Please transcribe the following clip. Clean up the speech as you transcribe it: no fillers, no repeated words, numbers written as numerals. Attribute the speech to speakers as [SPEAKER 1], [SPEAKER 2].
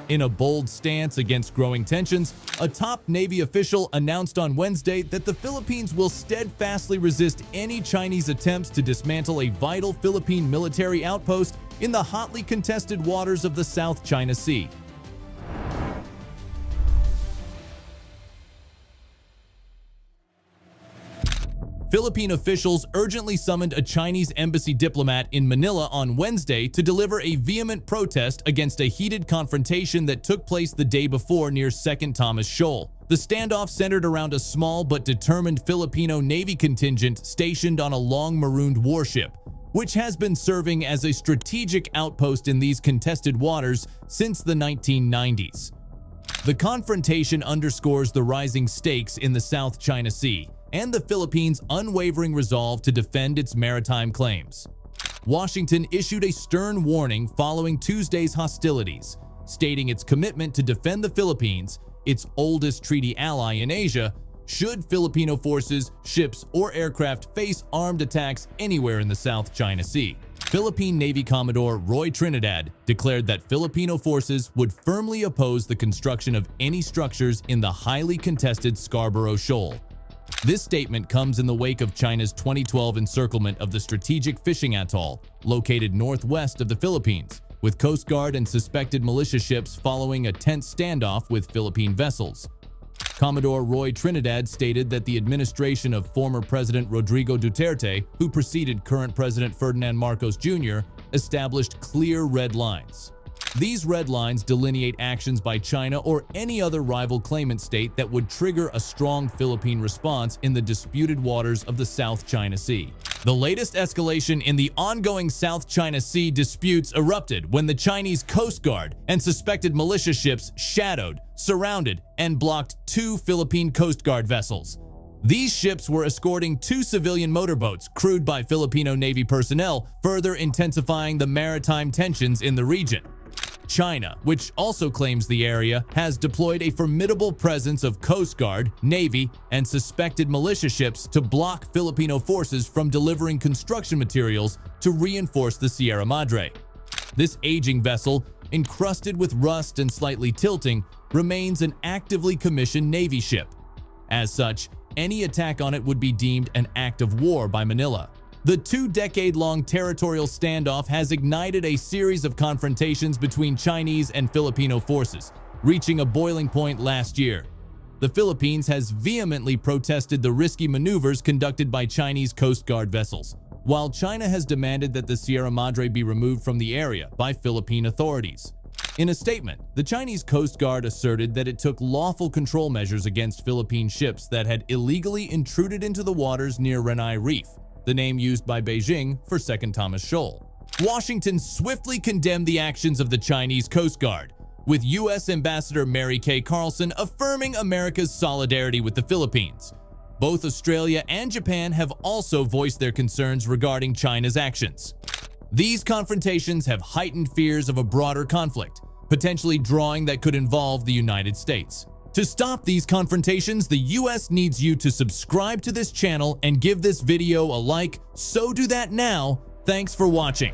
[SPEAKER 1] In a bold stance against growing tensions, a top Navy official announced on Wednesday that the Philippines will steadfastly resist any Chinese attempts to dismantle a vital Philippine military outpost in the hotly contested waters of the South China Sea. Philippine officials urgently summoned a Chinese embassy diplomat in Manila on Wednesday to deliver a vehement protest against a heated confrontation that took place the day before near 2nd Thomas Shoal. The standoff centered around a small but determined Filipino Navy contingent stationed on a long-marooned warship, which has been serving as a strategic outpost in these contested waters since the 1990s. The confrontation underscores the rising stakes in the South China Sea and the Philippines' unwavering resolve to defend its maritime claims. Washington issued a stern warning following Tuesday's hostilities, stating its commitment to defend the Philippines, its oldest treaty ally in Asia, should Filipino forces, ships, or aircraft face armed attacks anywhere in the South China Sea. Philippine Navy Commodore Roy Trinidad declared that Filipino forces would firmly oppose the construction of any structures in the highly contested Scarborough Shoal. This statement comes in the wake of China's 2012 encirclement of the strategic fishing atoll, located northwest of the Philippines, with Coast Guard and suspected militia ships following a tense standoff with Philippine vessels. Commodore Roy Trinidad stated that the administration of former President Rodrigo Duterte, who preceded current President Ferdinand Marcos Jr., established clear red lines. These red lines delineate actions by China or any other rival claimant state that would trigger a strong Philippine response in the disputed waters of the South China Sea. The latest escalation in the ongoing South China Sea disputes erupted when the Chinese Coast Guard and suspected militia ships shadowed, surrounded, and blocked 2 Philippine Coast Guard vessels. These ships were escorting 2 civilian motorboats crewed by Filipino Navy personnel, further intensifying the maritime tensions in the region. China, which also claims the area, has deployed a formidable presence of Coast Guard, Navy, and suspected militia ships to block Filipino forces from delivering construction materials to reinforce the Sierra Madre. This aging vessel, encrusted with rust and slightly tilting, remains an actively commissioned Navy ship. As such, any attack on it would be deemed an act of war by Manila. The 2-decade-long territorial standoff has ignited a series of confrontations between Chinese and Filipino forces, reaching a boiling point last year. The Philippines has vehemently protested the risky maneuvers conducted by Chinese Coast Guard vessels, while China has demanded that the Sierra Madre be removed from the area by Philippine authorities. In a statement, the Chinese Coast Guard asserted that it took lawful control measures against Philippine ships that had illegally intruded into the waters near Renai Reef, the name used by Beijing for 2nd Thomas Shoal. Washington swiftly condemned the actions of the Chinese Coast Guard, with U.S. Ambassador Mary Kay Carlson affirming America's solidarity with the Philippines. Both Australia and Japan have also voiced their concerns regarding China's actions. These confrontations have heightened fears of a broader conflict, potentially drawing that could involve the United States. To stop these confrontations, the US needs you to subscribe to this channel and give this video a like, so do that now. Thanks for watching.